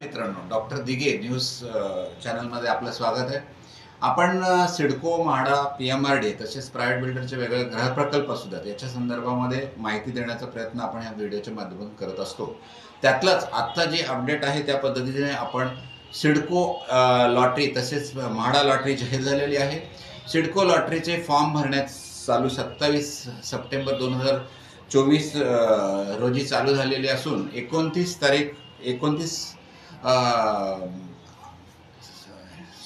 मित्रांनो, doctor Dighe news चॅनलमध्ये आपलं स्वागत आहे. आपण सिडको, म्हाडा, PMRD तसेच प्रायव्हेट बिल्डरचे वेगवेगळे गृहप्रकल्प असू द्यात याच्या संदर्भामध्ये माहिती देण्याचा प्रयत्न आपण या व्हिडिओच्या माध्यमातून करत असतो. त्यातलंच आत्ता जी अपडेट आहे त्या पद्धतीने आपण सिडको लॉटरी तसेच म्हाडा लॉटरी जाहीर झालेली आहे. सिडको लॉटरीचे फॉर्म भरण्यात चालू 27 सप्टेंबर 2024 रोजी चालू झालेली असून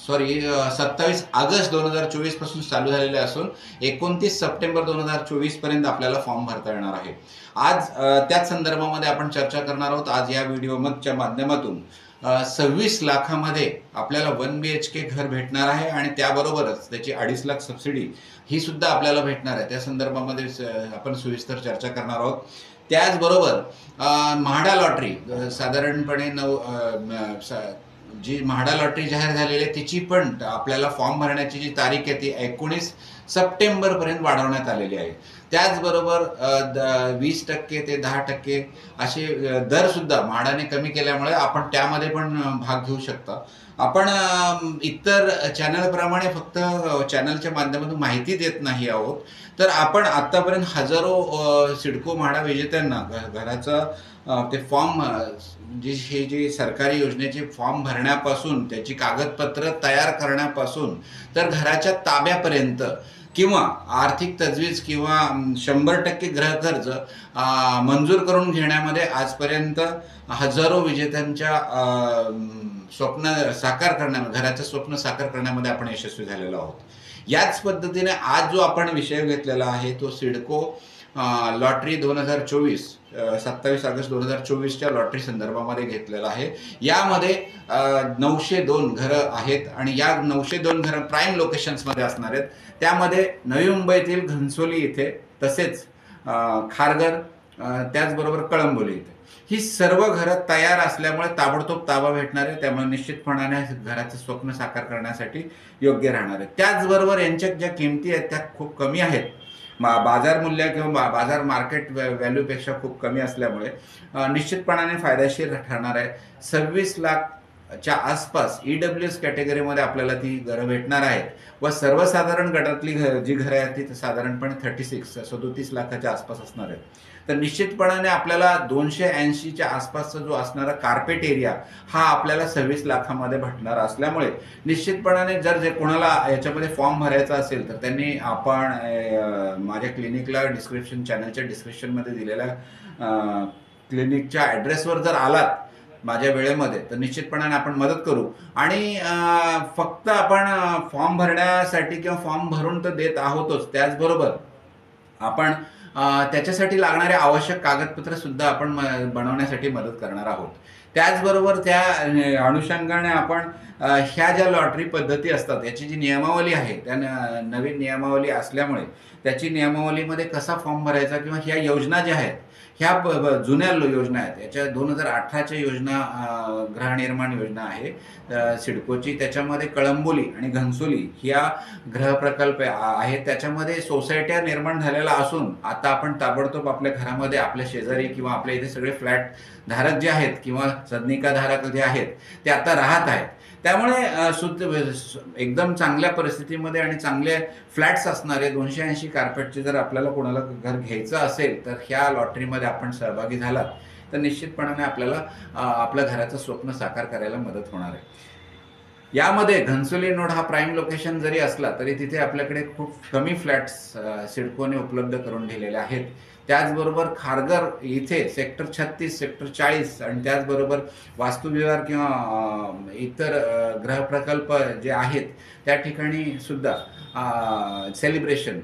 27 ऑगस्ट 2024 पासून चालू झालेले असून 29 सप्टेंबर 2024 पर्यंत आपल्याला फॉर्म भरता येणार आहे. आज त्याच संदर्भामध्ये आपण चर्चा करणार आहोत. आज या व्हिडिओच्या माध्यमातून 26 लाखामध्ये आपल्याला 1 BHK घर भेटणार आहे आणि त्याबरोबरच त्याची 2.5 लाख सबसिडी ही सुद्धा आपल्याला भेटणार आहे. त्या संदर्भामध्ये आपण सविस्तर चर्चा करणार आहोत. त्याचबरोबर म्हाडा लॉटरी साधारणपणे जी म्हाडा लॉटरी जाहीर झालेली आहे तिची पण आपल्याला फॉर्म भरण्याची जी तारीख आहे ती 19 सप्टेंबरपर्यंत वाढवण्यात आलेली आहे. त्याचबरोबर 20% ते 10% असे दरसुद्धा म्हाडाने कमी केल्यामुळे आपण त्यामध्ये पण भाग घेऊ शकता. आपण इतर चॅनलप्रमाणे फक्त चॅनलच्या माध्यमातून माहिती देत नाही आहोत, तर आपण आत्तापर्यंत हजारो सिडको म्हाडा विजेत्यांना घराचं ते फॉर्म जी सरकारी योजनेचे फॉर्म भरण्यापासून त्याची कागदपत्र तयार करण्यापासून तर घराच्या ताब्यापर्यंत किंवा आर्थिक तजवीज किंवा 100% गृहकर्ज मंजूर करून घेण्यामध्ये आजपर्यंत हजारो विजेत्यांच्या घराचं स्वप्न साकार करण्यामध्ये आपण यशस्वी झालेलो आहोत. याच पद्धतीने आज जो आपण विषय घेतलेला आहे तो सिडको लॉटरी 2024 27 ऑगस्ट 2024च्या लॉटरी संदर्भामध्ये घेतलेला आहे. यामध्ये 902 घरं आहेत आणि या 902 घरं प्राईम लोकेशन्समध्ये असणार आहेत. त्यामध्ये नवी मुंबईतील घनसोली इथे तसेच खारघर त्याचबरोबर कळंबोली इथे ही सर्व घरं तयार असल्यामुळे ताबडतोब ताबा भेटणार आहे. त्यामुळे निश्चितपणाने घराचं स्वप्न साकार करण्यासाठी योग्य राहणार आहे. त्याचबरोबर यांच्या ज्या किमती आहेत त्या खूप कमी आहेत. बाजार मूल्य किंवा बाजार मार्केट व्हॅल्यूपेक्षा खूप कमी असल्यामुळे निश्चितपणाने फायदेशीर ठरणार आहे. 26 लाखच्या आसपास EWS कॅटेगरीमध्ये आपल्याला ती घरं भेटणार आहेत व सर्वसाधारण गटातली जी घरं आहेत ती साधारणपणे 37 लाखाच्या आसपास असणार आहेत. तर निश्चितपणाने आपल्याला 280च्या आसपासचा जो असणारा कार्पेट एरिया हा आपल्याला 26 लाखामध्ये भेटणार असल्यामुळे निश्चितपणाने जर कोणाला याच्यामध्ये फॉर्म भरायचा असेल तर त्यांनी आपण माझ्या क्लिनिकला चॅनलच्या डिस्क्रिप्शनमध्ये दिलेल्या क्लिनिकच्या ॲड्रेसवर जर आलात माझ्या वेळेमध्ये तर निश्चितपणाने आपण मदत करू. आणि फक्त आपण फॉर्म भरण्यासाठी किंवा फॉर्म भरून तर देत आहोतच, त्याचबरोबर आपण त्याच्यासाठी लागणारे आवश्यक कागदपत्र सुद्धा आपण बनवण्यासाठी मदत करणार आहोत. त्याचबरोबर त्या अनुषंगाने आपण ह्या ज्या लॉटरी पद्धती असतात याची जी नियमावली आहे त्या नवीन नियमावली असल्यामुळे त्याची नियमावलीमध्ये कसा फॉर्म भरायचा किंवा ह्या योजना ज्या आहेत ह्या जुन्या योजना आहेत. याच्या 2018च्या योजना गृहनिर्माण योजना आहे सिडकोची. त्याच्यामध्ये कळंबोली आणि घनसोली ह्या गृहप्रकल्प आहेत. त्याच्यामध्ये सोसायट्या निर्माण झालेल्या असून आता आपण ताबडतोब आपल्या घरामध्ये आपल्या शेजारी किंवा आपल्या इथे सगळे फ्लॅट धारक जे आहेत किंवा सदनिका धारक जे आहेत ते आता राहत आहेत. त्यामुळे एकदम चांगल्या परिस्थितीमध्ये आणि चांगले फ्लॅट्स असणारे 280 कार्पेटचे जर आपल्याला कोणाला घर घ्यायचं असेल तर ह्या लॉटरीमध्ये आपण सहभागी झालात तर निश्चितपणाने आपल्याला आपल्या घराचं स्वप्न साकार करायला मदत होणार आहे. यामध्ये घनसोली नोड हा प्राईम लोकेशन जरी असला तरी तिथे आपल्याकडे खूप कमी फ्लॅट्स सिडकोने उपलब्ध करून दिलेले आहेत. त्याचबरोबर खारघर इथे सेक्टर 36, सेक्टर 40 आणि त्याचबरोबर वास्तुविहार किंवा इतर गृहप्रकल्प जे आहेत त्या ठिकाणी सुद्धा सेलिब्रेशन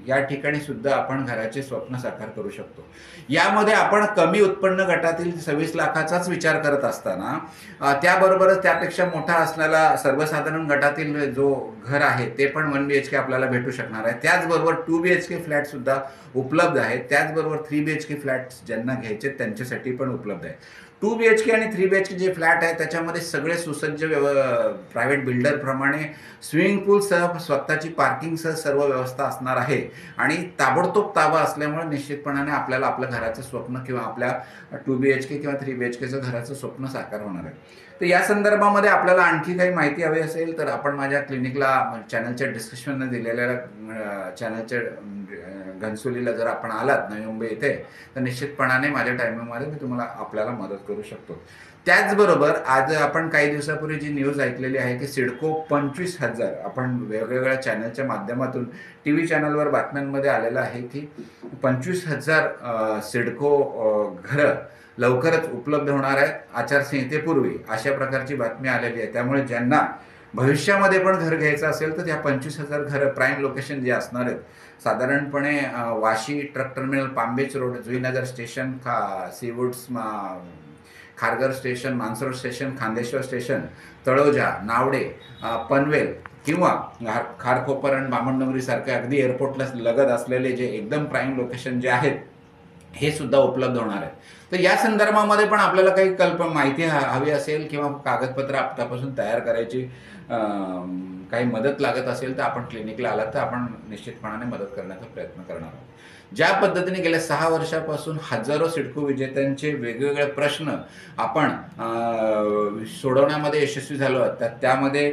या ठिकाणी सुद्धा आपण घराचे स्वप्न साकार करू शकतो. यामध्ये आपण कमी उत्पन्न गटातील 26 लाखाचाच विचार करत असताना त्याबरोबरच त्यापेक्षा मोठा असलेला सर्वसाधारण गटातील जो घर आहे ते पण 1 BHK आपल्याला भेटू शकणार आहे. त्याचबरोबर 2 BHK फ्लॅट सुद्धा उपलब्ध आहेत. त्याचबरोबर 3 BHK फ्लॅट्स ज्यांना घ्यायचे त्यांच्यासाठी पण उपलब्ध आहे. 2 BHK आणि 3 BHK जे फ्लॅट आहे त्याच्यामध्ये सगळे सुसज्ज प्रायव्हेट बिल्डरप्रमाणे स्विमिंग पूलसह स्वतःची पार्किंगसह सर्व व्यवस्था असणार आहे आणि ताबडतोब ताबा असल्यामुळे निश्चितपणाने आपल्याला आपल्या घराचं स्वप्न किंवा आपल्या 2 BHK किंवा 3 BHKचं घराचं स्वप्न साकार होणार आहे. तर या संदर्भामध्ये आपल्याला आणखी काही माहिती हवी असेल तर आपण माझ्या क्लिनिकला चॅनलच्या डिस्क्रिप्शनमध्ये दिलेल्या चॅनलच्या घनसोलीला जर आपण आलात नवी मुंबई येथे तर निश्चितपणाने माझ्या टायमिंगमध्ये मी तुम्हाला आपल्याला मदत करू शकतो. त्याचबरोबर आज आपण काही दिवसापूर्वी जी न्यूज ऐकलेली आहे की सिडको 25,000 आपण वेगवेगळ्या चॅनलच्या माध्यमातून TV चॅनलवर बातम्यांमध्ये आलेलं आहे की 25,000 सिडको घरं लवकरच उपलब्ध होणार आहेत आचारसंहितेपूर्वी, अशा प्रकारची बातमी आलेली आहे. त्यामुळे ज्यांना भविष्यामध्ये पण घर घ्यायचं असेल तर त्या 25,000 घरं प्राईम लोकेशन जे असणार आहेत साधारणपणे Vashi truck terminal, Palm Beach road, Juinagar station, Seawoods, Kharghar station, Mansarovar station, Khandeshwar station, Taloja, Navade, Panvel किंवा खारखोपर आणि बामणडोंगरी सारखे अगदी एअरपोर्टला लगत असलेले जे एकदम प्राईम लोकेशन जे आहेत हे सुद्धा उपलब्ध होणार आहे. तर या संदर्भामध्ये पण आपल्याला काही माहिती हवी असेल किंवा कागदपत्र आतापासून तयार करायची काही मदत लागत असेल तर आपण क्लिनिकला आलात तर आपण निश्चितपणाने मदत करण्याचा प्रयत्न करणार आहोत. ज्या पद्धतीने गेल्या 6 वर्षापासून हजारो सिडको विजेत्यांचे वेगवेगळे प्रश्न आपण सोडवण्यामध्ये यशस्वी झालो आहोत, तर त्यामध्ये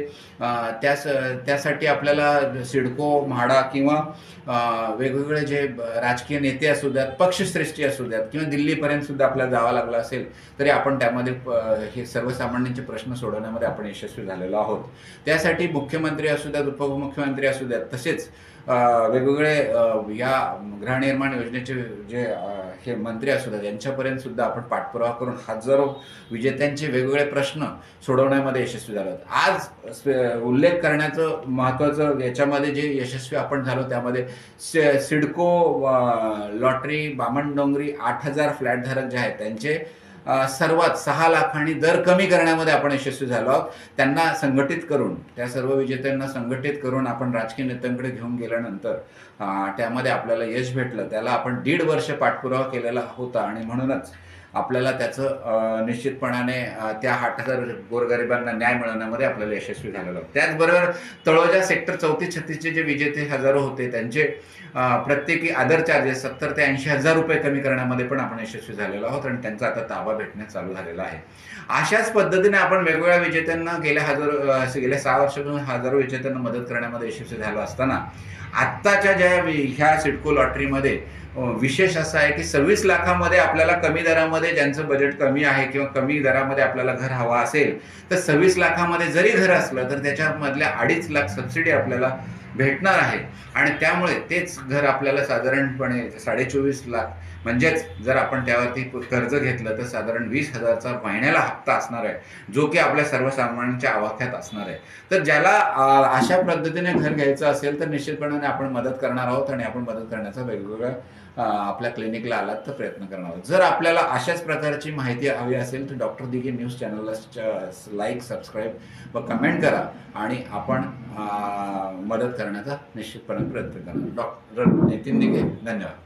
त्यासाठी आपल्याला सिडको, म्हाडा किंवा वेगवेगळे जे राजकीय नेते असू द्यात, पक्षश्रेष्ठी असू द्यात किंवा दिल्लीपर्यंत सुद्धा आपल्याला जावं लागलं असेल तरी आपण त्यामध्ये हे सर्वसामान्यांचे प्रश्न सोडवण्यामध्ये आपण यशस्वी झालेलो आहोत. त्यासाठी मुख्यमंत्री असू द्यात, उपमुख्यमंत्री असू द्यात, तसेच वेगवेगळे या गृहनिर्माण योजनेचे जे हे मंत्री असू द्यात यांच्यापर्यंत सुद्धा आपण पाठपुरावा करून हजारो विजेत्यांचे वेगवेगळे प्रश्न सोडवण्यामध्ये यशस्वी झालो आहोत. आज उल्लेख करण्याचं महत्त्वाचं याच्यामध्ये जे यशस्वी आपण झालो त्यामध्ये सिडको लॉटरी बामणडोंगरी 8,000 फ्लॅटधारक जे आहेत त्यांचे सर्वात 6 लाखांनी दर कमी करण्यामध्ये आपण यशस्वी झालो आहोत. त्यांना संघटित करून, त्या सर्व विजेत्यांना संघटित करून आपण राजकीय नेत्यांकडे घेऊन गेल्यानंतर त्यामध्ये आपल्याला यश भेटलं. त्याला आपण 1.5 वर्ष पाठपुरावा केलेला होता आणि म्हणूनच आपल्याला त्याचं निश्चितपणाने त्या 8,000 गोरगरिबांना न्याय मिळवण्यामध्ये आपल्याला यशस्वी झालेलं आहोत. त्याचबरोबर तळोजा सेक्टर 34-36चे जे विजेते हजारो होते त्यांचे प्रत्येकी आदर चार्जेस 70 ते 80,000 रुपये कमी करण्यामध्ये पण आपण यशस्वी झालेलो आहोत आणि त्यांचा आता ताबा भेटण्यास चालू झालेला आहे. अशाच पद्धतीने आपण वेगवेगळ्या विजेत्यांना गेल्या 6 वर्षापासून हजारो विजेत्यांना मदत करण्यामध्ये यशस्वी झालो असताना आत्ताच्या ह्या सिडको लॉटरीमध्ये विशेष असं आहे की 26 लाखामध्ये आपल्याला कमी दरामध्ये, ज्यांचं बजेट कमी आहे किंवा कमी दरामध्ये आपल्याला घर हवा असेल तर 26 लाखामध्ये जरी घर असलं तर त्याच्यामधल्या 2.5 लाख सबसिडी आपल्याला भेटणार आहे आणि त्यामुळे तेच घर आपल्याला साधारणपणे 24.5 लाख, म्हणजेच जर आपण त्यावरती कर्ज घेतलं तर साधारण 20,000चा महिन्याला हप्ता असणार आहे, जो की आपल्या सर्वसामान्यांच्या आवाक्यात असणार आहे. तर ज्याला अशा पद्धतीने घर घ्यायचं असेल तर निश्चितपणाने आपण मदत करणार आहोत आणि आपण मदत करण्याचा वेगवेगळ्या आपल्या क्लिनिकला आलात तर प्रयत्न करणार आहोत. जर आपल्याला अशाच प्रकारची माहिती हवी असेल तर डॉक्टर दिघे न्यूज चॅनलला लाईक, सबस्क्राईब व कमेंट करा आणि आपण मदत करण्याचा निश्चितपणे प्रयत्न करणार. डॉक्टर नितीन दिघे, धन्यवाद.